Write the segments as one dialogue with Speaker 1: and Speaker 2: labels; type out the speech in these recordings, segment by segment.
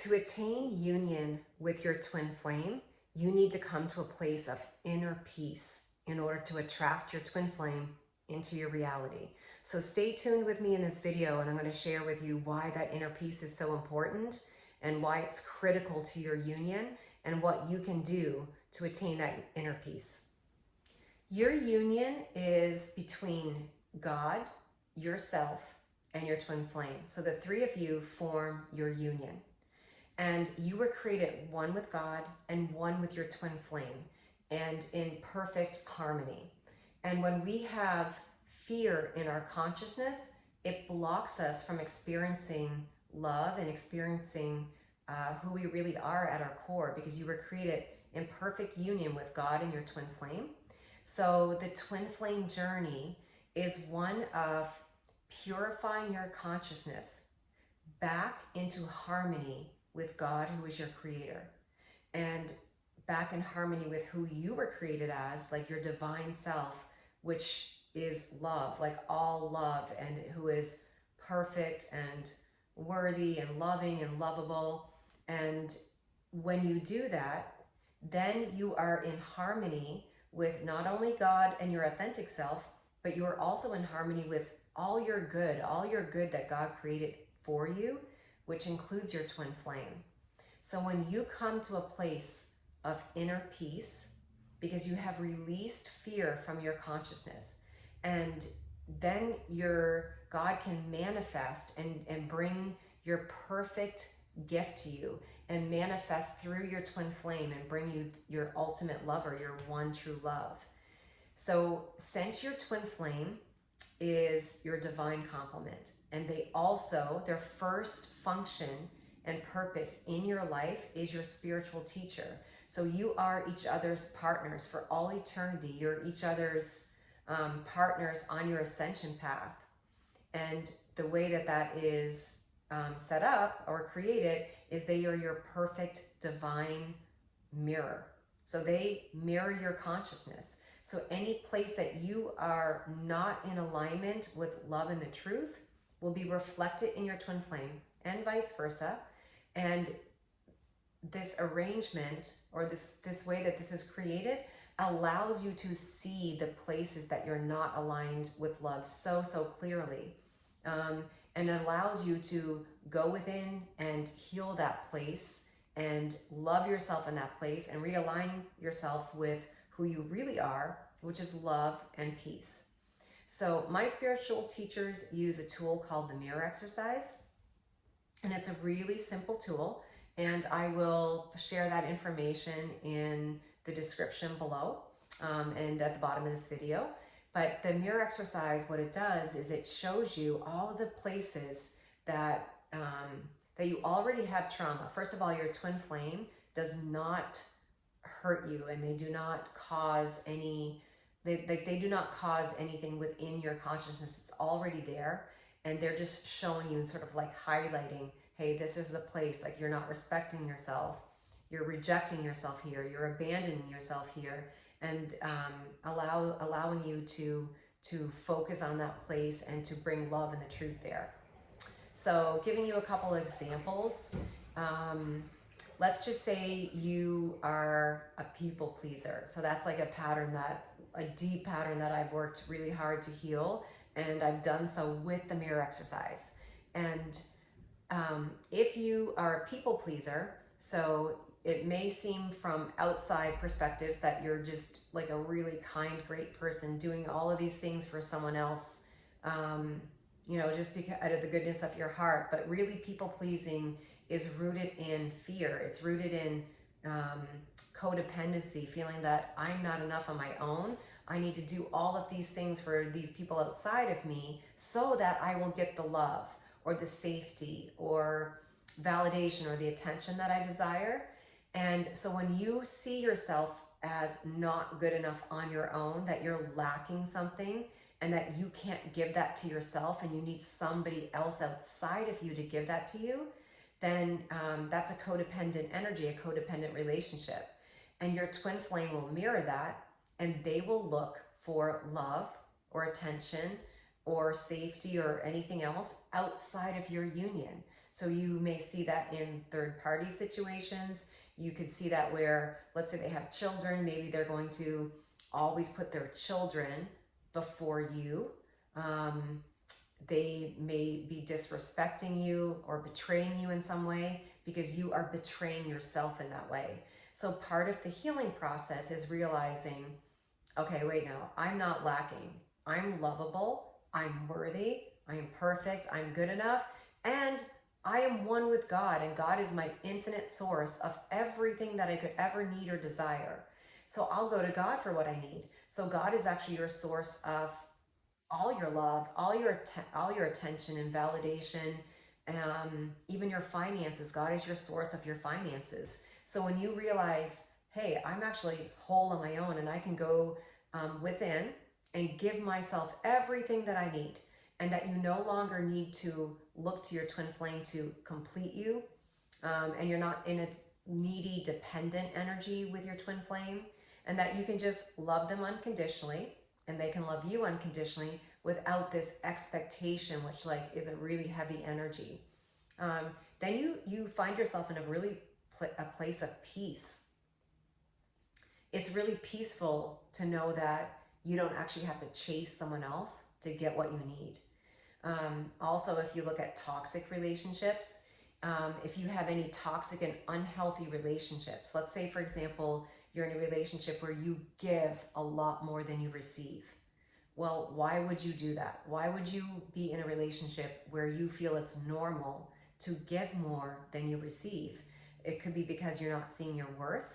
Speaker 1: To attain union with your twin flame, you need to come to a place of inner peace in order to attract your twin flame into your reality. So stay tuned with me in this video, and I'm going to share with you why that inner peace is so important and why it's critical to your union and what you can do to attain that inner peace. Your union is between God, yourself, and your twin flame. So the three of you form your union. And you were created one with God and one with your twin flame, and in perfect harmony. And when we have fear in our consciousness, it blocks us from experiencing love and experiencing who we really are at our core, because you were created in perfect union with God and your twin flame. So the twin flame journey is one of purifying your consciousness back into harmony with God, who is your creator, and back in harmony with who you were created as, like your divine self, which is love, like all love, and who is perfect and worthy and loving and lovable. And when you do that, then you are in harmony with not only God and your authentic self, but you are also in harmony with all your good that God created for you, which includes your twin flame. So when you come to a place of inner peace, because you have released fear from your consciousness, and then your God can manifest and bring your perfect gift to you, and manifest through your twin flame and bring you your ultimate lover, your one true love. So since your twin flame is your divine complement, and they also, their first function and purpose in your life is your spiritual teacher. So you are each other's partners for all eternity. You're each other's partners on your ascension path. And the way that that is set up or created is they are your perfect divine mirror. So they mirror your consciousness. So any place that you are not in alignment with love and the truth will be reflected in your twin flame, and vice versa. And this arrangement, or this way that this is created, allows you to see the places that you're not aligned with love so clearly. And it allows you to go within and heal that place and love yourself in that place and realign yourself with who you really are, which is love and peace. So my spiritual teachers use a tool called the mirror exercise, and it's a really simple tool, and I will share that information in the description below and at the bottom of this video. But the mirror exercise, what it does is it shows you all of the places that that you already have trauma. First of all, your twin flame does not hurt you, and they do not cause any, they do not cause anything within your consciousness. It's already there, and they're just showing you and sort of like highlighting, hey, this is the place, like you're not respecting yourself, you're rejecting yourself here, you're abandoning yourself here, and allowing you to focus on that place and to bring love and the truth there. So giving you a couple of examples, let's just say you are a people pleaser. So that's like a deep pattern that I've worked really hard to heal, and I've done so with the mirror exercise. And if you are a people pleaser, so it may seem from outside perspectives that you're just like a really kind, great person doing all of these things for someone else, just because out of the goodness of your heart. But really, people pleasing is rooted in fear. It's rooted in codependency, feeling that I'm not enough on my own. I need to do all of these things for these people outside of me so that I will get the love or the safety or validation or the attention that I desire. And so when you see yourself as not good enough on your own, that you're lacking something and that you can't give that to yourself and you need somebody else outside of you to give that to you, then that's a codependent energy, a codependent relationship. And your twin flame will mirror that, and they will look for love or attention or safety or anything else outside of your union. So you may see that in third party situations. You could see that where, let's say they have children, maybe they're going to always put their children before you. They may be disrespecting you or betraying you in some way because you are betraying yourself in that way. So part of the healing process is realizing, okay, wait, now I'm not lacking. I'm lovable. I'm worthy. I am perfect. I'm good enough. And I am one with God, and God is my infinite source of everything that I could ever need or desire. So I'll go to God for what I need. So God is actually your source of all your love, all your attention and validation, even your finances. God is your source of your finances. So when you realize, hey, I'm actually whole on my own, and I can go within and give myself everything that I need, and that you no longer need to look to your twin flame to complete you, and you're not in a needy, dependent energy with your twin flame, and that you can just love them unconditionally, and they can love you unconditionally without this expectation, which like is a really heavy energy. Then you find yourself in a place of peace. It's really peaceful to know that you don't actually have to chase someone else to get what you need. Also, if you look at toxic relationships, if you have any toxic and unhealthy relationships, let's say, for example, you're in a relationship where you give a lot more than you receive. Well, why would you do that? Why would you be in a relationship where you feel it's normal to give more than you receive? It could be because you're not seeing your worth.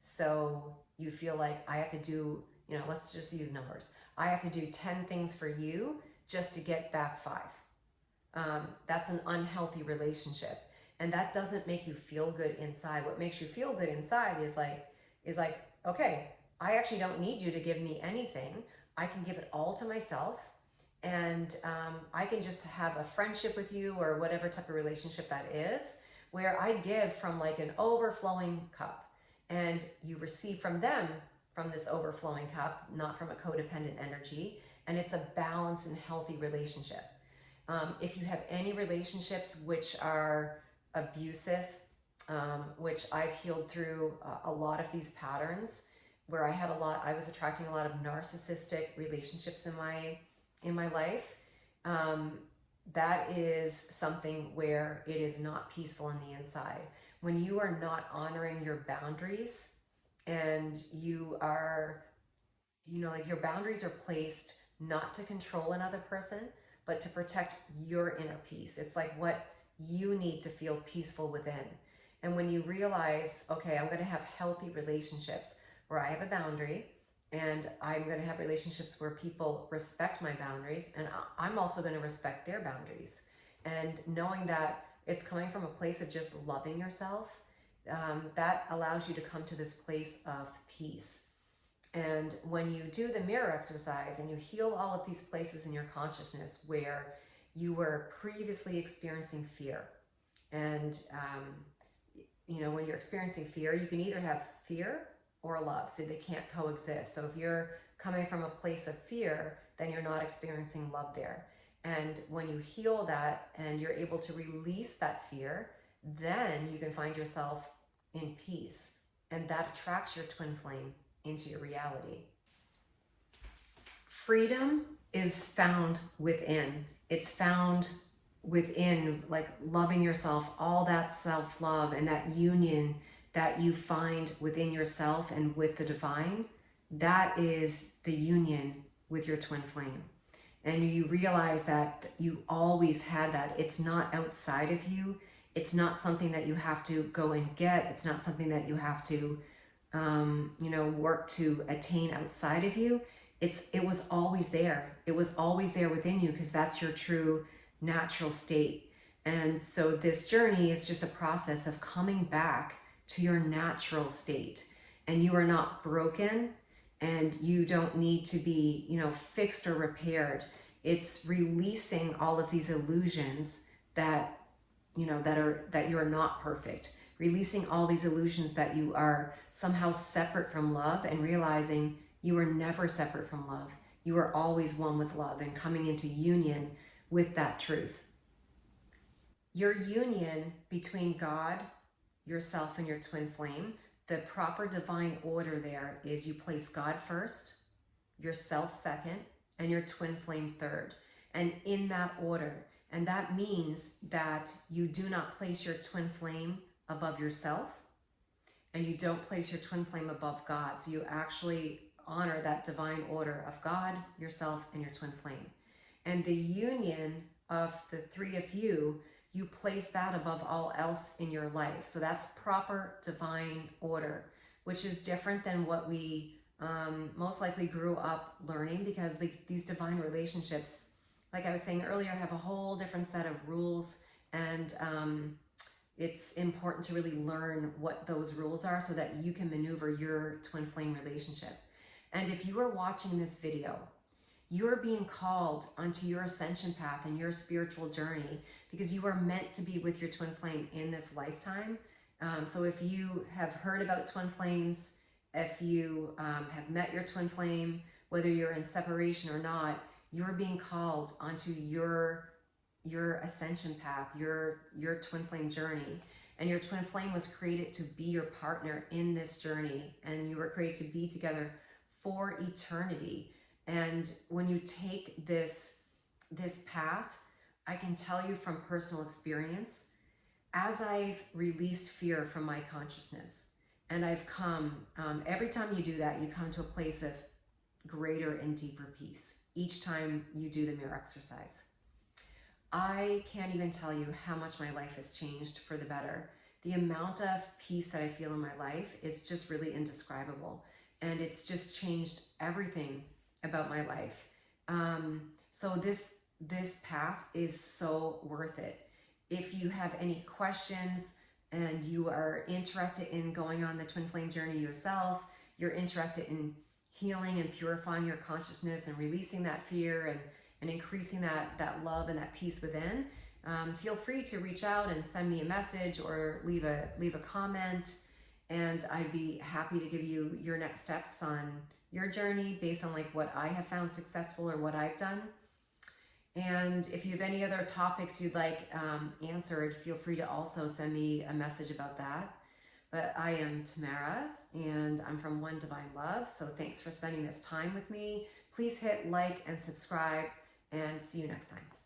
Speaker 1: So you feel like I have to do, let's just use numbers. I have to do 10 things for you just to get back 5. That's an unhealthy relationship. And that doesn't make you feel good inside. What makes you feel good inside is like, okay, I actually don't need you to give me anything. I can give it all to myself, and I can just have a friendship with you, or whatever type of relationship that is, where I give from like an overflowing cup, and you receive from them from this overflowing cup, not from a codependent energy, and it's a balanced and healthy relationship. If you have any relationships which are abusive, which I've healed through a lot of these patterns, where I was attracting a lot of narcissistic relationships in my life. That is something where it is not peaceful on the inside. When you are not honoring your boundaries, and you are, like your boundaries are placed not to control another person, but to protect your inner peace. It's like what you need to feel peaceful within. And when you realize, okay, I'm going to have healthy relationships where I have a boundary, and I'm going to have relationships where people respect my boundaries, and I'm also going to respect their boundaries. And knowing that it's coming from a place of just loving yourself, that allows you to come to this place of peace. And when you do the mirror exercise and you heal all of these places in your consciousness where you were previously experiencing fear, and when you're experiencing fear, you can either have fear or love, so they can't coexist. So if you're coming from a place of fear, then you're not experiencing love there. And when you heal that and you're able to release that fear, then you can find yourself in peace, and that attracts your twin flame into your reality. Freedom is found within. It's found within, like loving yourself, all that self-love and that union that you find within yourself and with the divine. That is the union with your twin flame. And you realize that you always had that. It's not outside of you. It's not something that you have to go and get. It's not something that you have to, work to attain outside of you. It was always there. It was always there within you, because that's your true natural state. And so this journey is just a process of coming back to your natural state. And you are not broken, and you don't need to be, fixed or repaired. It's releasing all of these illusions that you are not perfect. Releasing all these illusions that you are somehow separate from love, and realizing you are never separate from love. You are always one with love, and coming into union with that truth. Your union between God, yourself, and your twin flame, the proper divine order there is you place God first, yourself second, and your twin flame third. And in that order. And that means that you do not place your twin flame above yourself, and you don't place your twin flame above God. So you actually honor that divine order of God, yourself, and your twin flame. And the union of the three of you, you place that above all else in your life. So that's proper divine order, which is different than what we most likely grew up learning, because these divine relationships, like I was saying earlier, have a whole different set of rules, and it's important to really learn what those rules are so that you can maneuver your twin flame relationship. And if you are watching this video, you are being called onto your ascension path and your spiritual journey, because you are meant to be with your twin flame in this lifetime. So if you have heard about twin flames, if you have met your twin flame, whether you're in separation or not, you're being called onto your ascension path, your twin flame journey. And your twin flame was created to be your partner in this journey, and you were created to be together for eternity. And when you take this path, I can tell you from personal experience, as I've released fear from my consciousness, and I've come, every time you do that, you come to a place of greater and deeper peace each time you do the mirror exercise. I can't even tell you how much my life has changed for the better. The amount of peace that I feel in my life, it's just really indescribable. And it's just changed everything about my life. So this path is so worth it. If you have any questions and you are interested in going on the twin flame journey yourself, you're interested in healing and purifying your consciousness and releasing that fear and increasing that love and that peace within, feel free to reach out and send me a message or leave a comment, and I'd be happy to give you your next steps on your journey based on like what I have found successful or what I've done. And if you have any other topics you'd like answered, feel free to also send me a message about that. But I am Tamara, and I'm from One Divine Love. So thanks for spending this time with me. Please hit like and subscribe, and see you next time.